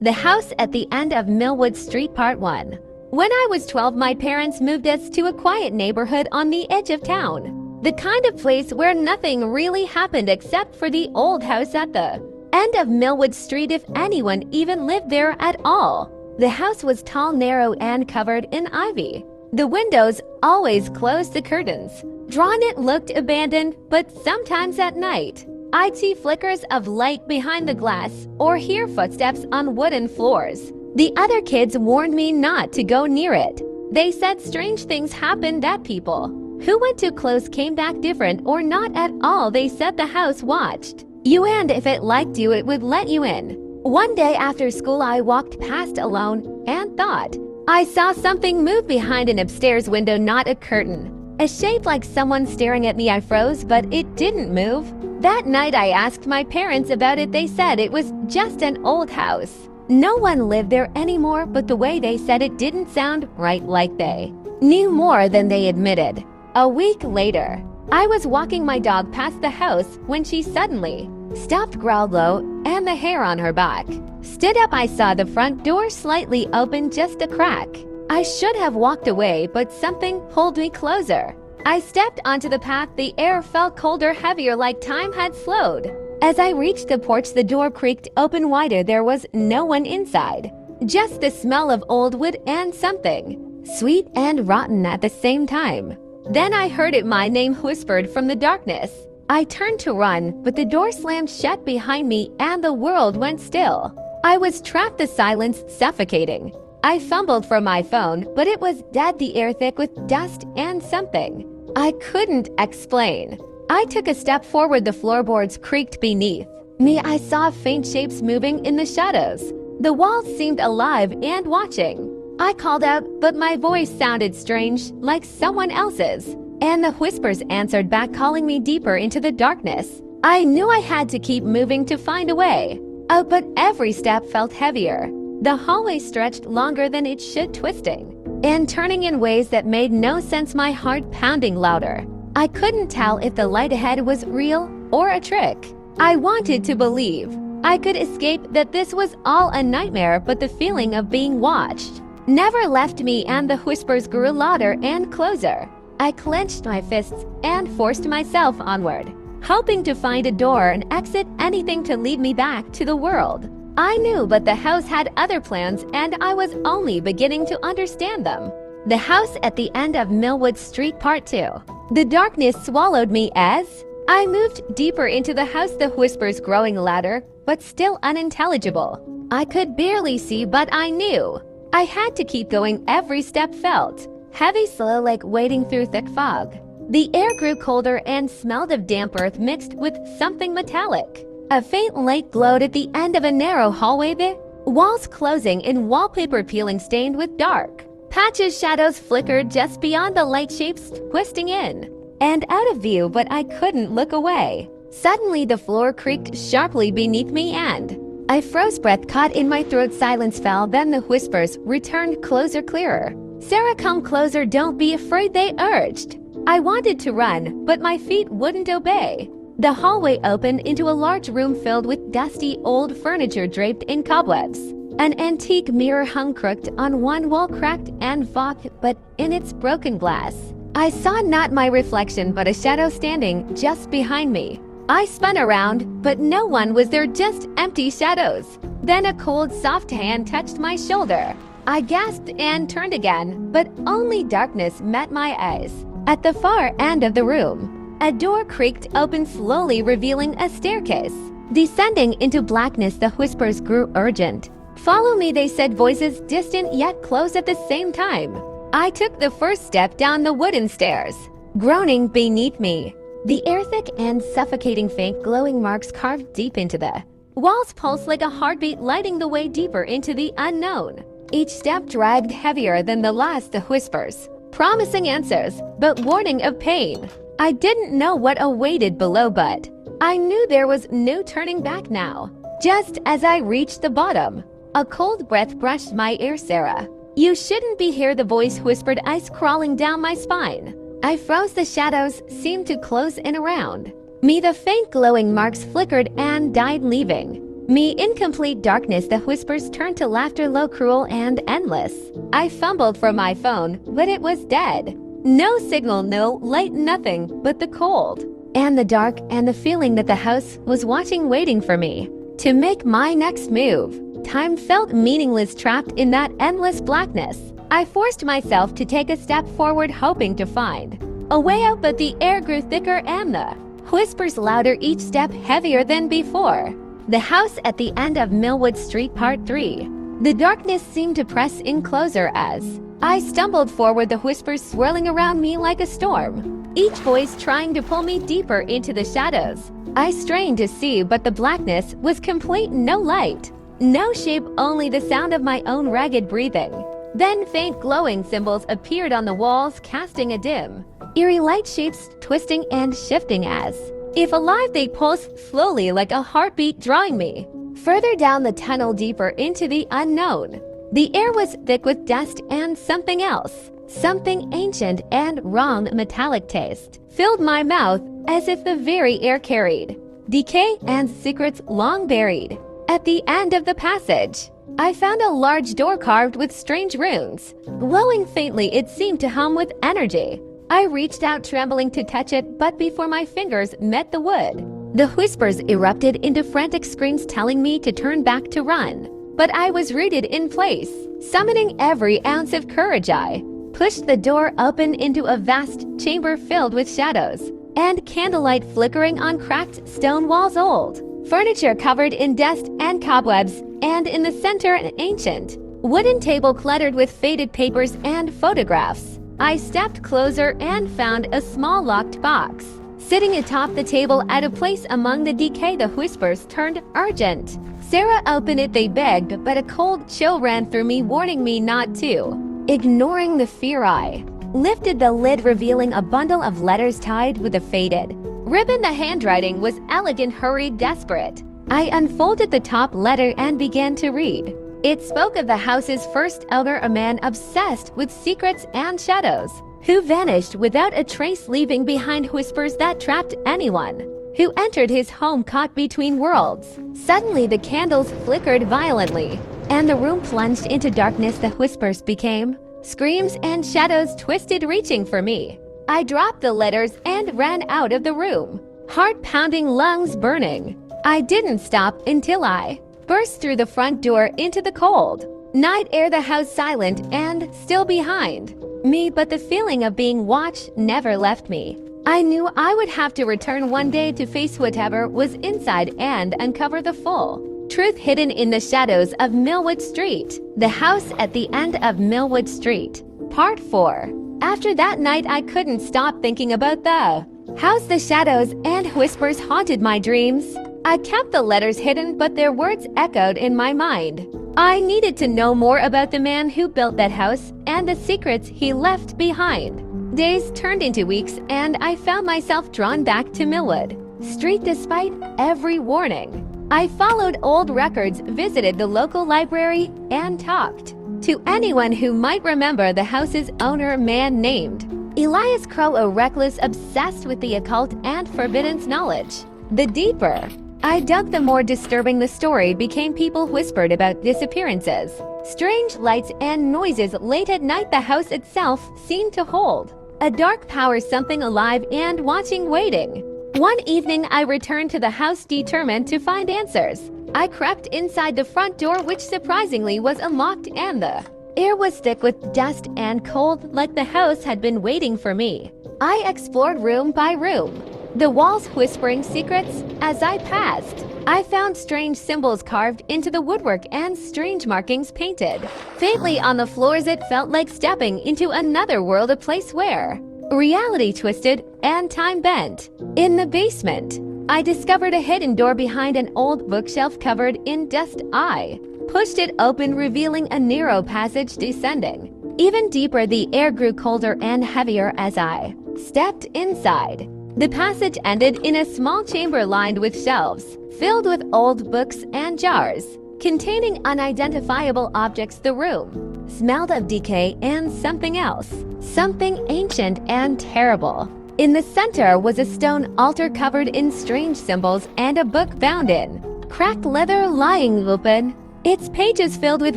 The House at the End of Millwood Street Part 1. When I was 12, my parents moved us to a quiet neighborhood on the edge of town. The kind of place where nothing really happened except for the old house at the end of Millwood Street, if anyone even lived there at all. The house was tall, narrow, and covered in ivy. The windows always closed the curtains. Drawn, it looked abandoned, but sometimes at night, I'd see flickers of light behind the glass or hear footsteps on wooden floors. The other kids warned me not to go near it. They said strange things happened, that people who went too close came back different or not at all. They said the house watched you, and if it liked you, it would let you in. One day after school, I walked past alone and thought I saw something move behind an upstairs window, not a curtain. A shape like someone staring at me. I froze, but it didn't move. That night I asked my parents about it. They said it was just an old house. No one lived there anymore, but the way they said it didn't sound right, like they knew more than they admitted. A week later, I was walking my dog past the house when she suddenly stopped, growled low, and the hair on her back stood up. I saw the front door slightly open, just a crack. I should have walked away, but something pulled me closer. I stepped onto the path. The air felt colder, heavier, like time had slowed. As I reached the porch, the door creaked open wider. There was no one inside, just the smell of old wood and something sweet and rotten at the same time. Then I heard it, my name whispered from the darkness. I turned to run, but the door slammed shut behind me and the world went still. I was trapped, the silence suffocating. I fumbled for my phone, but it was dead, the air thick with dust and something I couldn't explain. I took a step forward. The floorboards creaked beneath me. I saw faint shapes moving in the shadows. The walls seemed alive and watching. I called out, but my voice sounded strange, like someone else's. And the whispers answered back, calling me deeper into the darkness. I knew I had to keep moving to find a way out, but every step felt heavier. The hallway stretched longer than it should, twisting and turning in ways that made no sense, my heart pounding louder. I couldn't tell if the light ahead was real or a trick. I wanted to believe I could escape, that this was all a nightmare, but the feeling of being watched never left me, and the whispers grew louder and closer. I clenched my fists and forced myself onward, hoping to find a door, an exit, anything to lead me back to the world I knew, but the house had other plans, and I was only beginning to understand them. The House at the End of Millwood Street Part 2. The darkness swallowed me as I moved deeper into the house, the whispers growing louder, but still unintelligible. I could barely see, but I knew I had to keep going. Every step felt heavy, slow, like wading through thick fog. The air grew colder and smelled of damp earth mixed with something metallic. A faint light glowed at the end of a narrow hallway, the walls closing in, wallpaper peeling, stained with dark patches. Shadows flickered just beyond the light, shapes twisting in and out of view, but I couldn't look away. Suddenly the floor creaked sharply beneath me and I froze, breath caught in my throat. Silence fell, then the whispers returned, closer, clearer. Sarah, come closer, don't be afraid, they urged. I wanted to run, but my feet wouldn't obey. The hallway opened into a large room filled with dusty old furniture draped in cobwebs. An antique mirror hung crooked on one wall, cracked and fogged, but in its broken glass I saw not my reflection, but a shadow standing just behind me. I spun around, but no one was there, just empty shadows. Then a cold, soft hand touched my shoulder. I gasped and turned again, but only darkness met my eyes. At the far end of the room, a door creaked open slowly, revealing a staircase descending into blackness. The whispers grew urgent. Follow me, they said, voices distant yet close at the same time. I took the first step down the wooden stairs, groaning beneath me. The air thick and suffocating, faint glowing marks carved deep into the walls pulsed like a heartbeat, lighting the way deeper into the unknown. Each step dragged heavier than the last, the whispers promising answers, but warning of pain. I didn't know what awaited below, but I knew there was no turning back now. Just as I reached the bottom, a cold breath brushed my ear. Sarah, you shouldn't be here, the voice whispered, ice crawling down my spine. I froze. The shadows seemed to close in around me. The faint glowing marks flickered and died, leaving Me in complete darkness, the whispers turned to laughter, low, cruel, and endless. I fumbled for my phone, but it was dead. No signal, no light, nothing but the cold and the dark and the feeling that the house was watching, waiting for me to make my next move. Time felt meaningless, trapped in that endless blackness. I forced myself to take a step forward, hoping to find a way out, but the air grew thicker and the whispers louder, each step heavier than before. The house at the end of Millwood Street, Part 3. The darkness seemed to press in closer as I stumbled forward, the whispers swirling around me like a storm, each voice trying to pull me deeper into the shadows. I strained to see, but the blackness was complete. No light, no shape, only the sound of my own ragged breathing. Then faint glowing symbols appeared on the walls, casting a dim, eerie light, shapes twisting and shifting as if alive. They pulsed slowly like a heartbeat, drawing me further down the tunnel, deeper into the unknown. The air was thick with dust and something else, something ancient and wrong. Metallic taste filled my mouth, as if the very air carried decay and secrets long buried. At the end of the passage, I found a large door carved with strange runes. Glowing faintly, it seemed to hum with energy. I reached out, trembling to touch it, but before my fingers met the wood, the whispers erupted into frantic screams, telling me to turn back, to run. But I was rooted in place. Summoning every ounce of courage, I pushed the door open into a vast chamber filled with shadows and candlelight flickering on cracked stone walls, old furniture covered in dust and cobwebs, and in the center an ancient wooden table cluttered with faded papers and photographs. I stepped closer and found a small locked box sitting atop the table, at a place among the decay. The whispers turned urgent. "Sarah, open it," they begged, but a cold chill ran through me, warning me not to. Ignoring the fear, I lifted the lid, revealing a bundle of letters tied with a faded ribbon. The handwriting was elegant, hurried, desperate. I unfolded the top letter and began to read. It spoke of the house's first owner, a man obsessed with secrets and shadows, who vanished without a trace, leaving behind whispers that trapped anyone who entered his home, caught between worlds. Suddenly the candles flickered violently, and the room plunged into darkness. The whispers became screams and shadows twisted, reaching for me. I dropped the letters and ran out of the room, heart pounding, lungs burning. I didn't stop until I burst through the front door into the cold night air, the house silent and still behind me, but the feeling of being watched never left me. I knew I would have to return one day to face whatever was inside and uncover the full truth hidden in the shadows of Millwood Street. The house at the end of Millwood Street, Part 4. After that night, I couldn't stop thinking about the house. The shadows and whispers haunted my dreams. I kept the letters hidden, but their words echoed in my mind. I needed to know more about the man who built that house and the secrets he left behind. Days turned into weeks, and I found myself drawn back to Millwood Street despite every warning. I followed old records, visited the local library, and talked to anyone who might remember the house's owner, man named Elias Crow, a recluse obsessed with the occult and forbidden knowledge. The deeper I dug, the more disturbing the story became. People whispered about disappearances, strange lights and noises late at night. The house itself seemed to hold a dark power, something alive and watching, waiting. One evening I returned to the house, determined to find answers. I crept inside the front door, which surprisingly was unlocked, and the air was thick with dust and cold, like the house had been waiting for me. I explored room by room, the walls whispering secrets as I passed. I found strange symbols carved into the woodwork and strange markings painted faintly on the floors. It felt like stepping into another world, a place where reality twisted and time bent. In the basement, I discovered a hidden door behind an old bookshelf covered in dust. I pushed it open, revealing a narrow passage descending even deeper. The air grew colder and heavier as I stepped inside. The passage ended in a small chamber lined with shelves, filled with old books and jars containing unidentifiable objects. The room smelled of decay and something else, something ancient and terrible. In the center was a stone altar covered in strange symbols and a book bound in cracked leather lying open, its pages filled with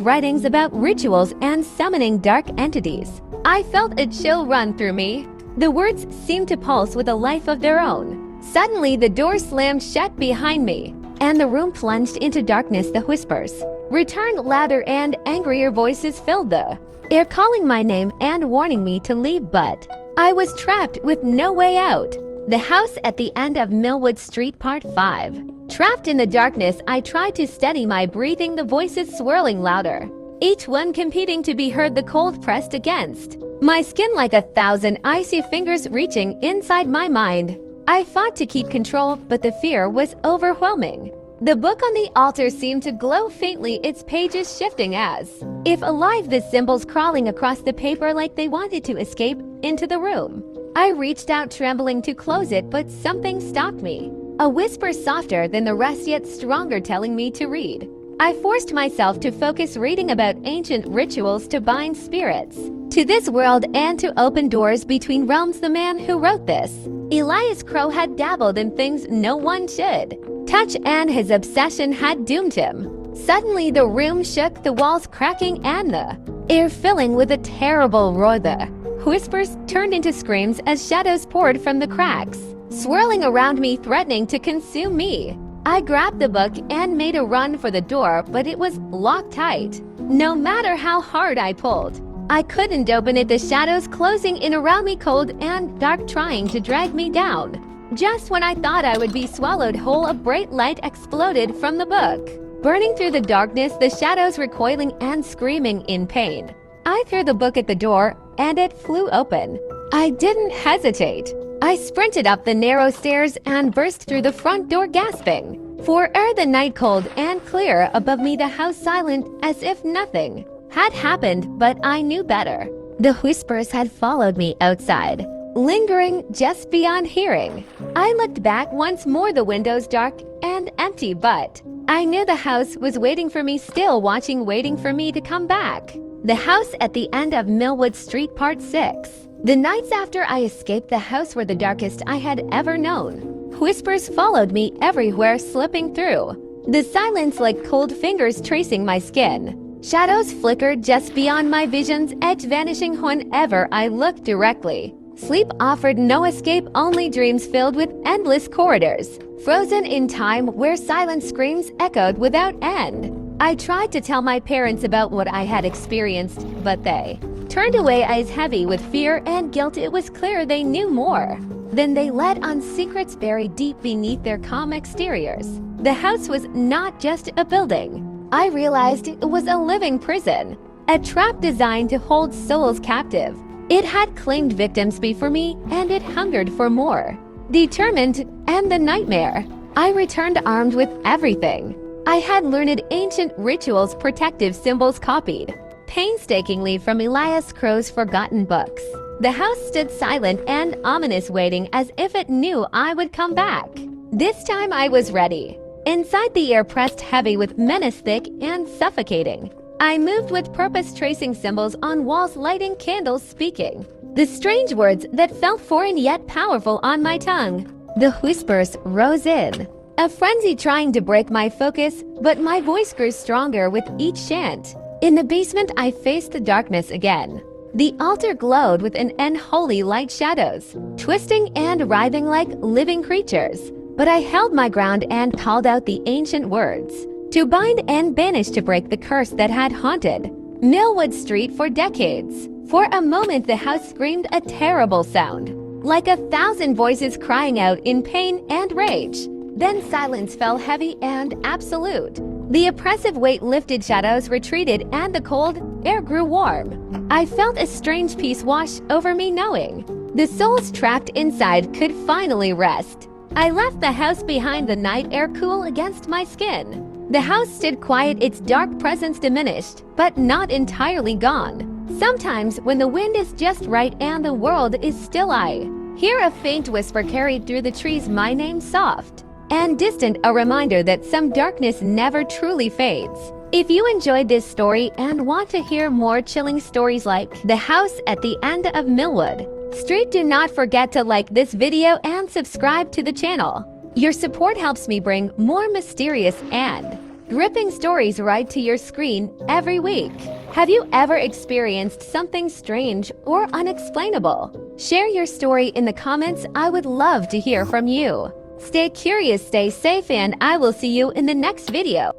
writings about rituals and summoning dark entities. I felt a chill run through me. The words seemed to pulse with a life of their own. Suddenly, the door slammed shut behind me, and the room plunged into darkness. The whispers returned louder and angrier voices filled the air, calling my name and warning me to leave, but I was trapped with no way out. The house at the end of Millwood Street, Part 5. Trapped in the darkness, I tried to steady my breathing, the voices swirling louder, each one competing to be heard, the cold pressed against my skin like 1,000 icy fingers reaching inside my mind. I fought to keep control, but the fear was overwhelming. The book on the altar seemed to glow faintly, its pages shifting as if alive, the symbols crawling across the paper like they wanted to escape into the room. I reached out, trembling to close it, but something stopped me. A whisper softer than the rest yet stronger, telling me to read. I forced myself to focus, reading about ancient rituals to bind spirits to this world and to open doors between realms. The man who wrote this, Elias Crow, had dabbled in things no one should touch, and his obsession had doomed him. Suddenly the room shook, the walls cracking and the air filling with a terrible roar. The whispers turned into screams as shadows poured from the cracks, swirling around me, threatening to consume me. I grabbed the book and made a run for the door, but it was locked tight. No matter how hard I pulled, I couldn't open it, the shadows closing in around me, cold and dark, trying to drag me down. Just when I thought I would be swallowed whole, a bright light exploded from the book, burning through the darkness, the shadows recoiling and screaming in pain. I threw the book at the door, and it flew open. I didn't hesitate. I sprinted up the narrow stairs and burst through the front door, gasping for air, the night cold and clear above me, the house silent as if nothing had happened, but I knew better. The whispers had followed me outside, lingering just beyond hearing. I looked back once more, the windows dark and empty, but I knew the house was waiting for me, still watching, waiting for me to come back. The house at the end of Millwood Street, Part 6. The nights after I escaped, the house were the darkest I had ever known. Whispers followed me everywhere, slipping through the silence like cold fingers tracing my skin. Shadows flickered just beyond my vision's edge, vanishing whenever I looked directly. Sleep offered no escape, only dreams filled with endless corridors, frozen in time, where silent screams echoed without end. I tried to tell my parents about what I had experienced, but they turned away, eyes heavy with fear and guilt. It was clear they knew more than they let on, secrets buried deep beneath their calm exteriors. The house was not just a building. I realized it was a living prison, a trap designed to hold souls captive. It had claimed victims before me, and it hungered for more. Determined to end the nightmare, I returned armed with everything I had learned, ancient rituals, protective symbols copied painstakingly from Elias Crow's forgotten books. The house stood silent and ominous, waiting as if it knew I would come back. This time I was ready. Inside, the air pressed heavy with menace, thick and suffocating. I moved with purpose, tracing symbols on walls, lighting candles, speaking the strange words that felt foreign yet powerful on my tongue. The whispers rose in a frenzy, trying to break my focus, but my voice grew stronger with each chant. In the basement, I faced the darkness again. The altar glowed with an unholy light, shadows twisting and writhing like living creatures. But I held my ground and called out the ancient words to bind and banish, to break the curse that had haunted Millwood Street for decades. For a moment, the house screamed a terrible sound, like 1,000 voices crying out in pain and rage. Then silence fell, heavy and absolute. The oppressive weight lifted, shadows retreated, and the cold air grew warm. I felt a strange peace wash over me, knowing the souls trapped inside could finally rest. I left the house behind, the night air cool against my skin. The house stood quiet, its dark presence diminished, but not entirely gone. Sometimes, when the wind is just right and the world is still, I hear a faint whisper carried through the trees, my name, soft and distant, a reminder that some darkness never truly fades. If you enjoyed this story and want to hear more chilling stories like The House at the End of Millwood Street, do not forget to like this video and subscribe to the channel. Your support helps me bring more mysterious and gripping stories right to your screen every week. Have you ever experienced something strange or unexplainable? Share your story in the comments. I would love to hear from you. Stay curious, stay safe, and I will see you in the next video.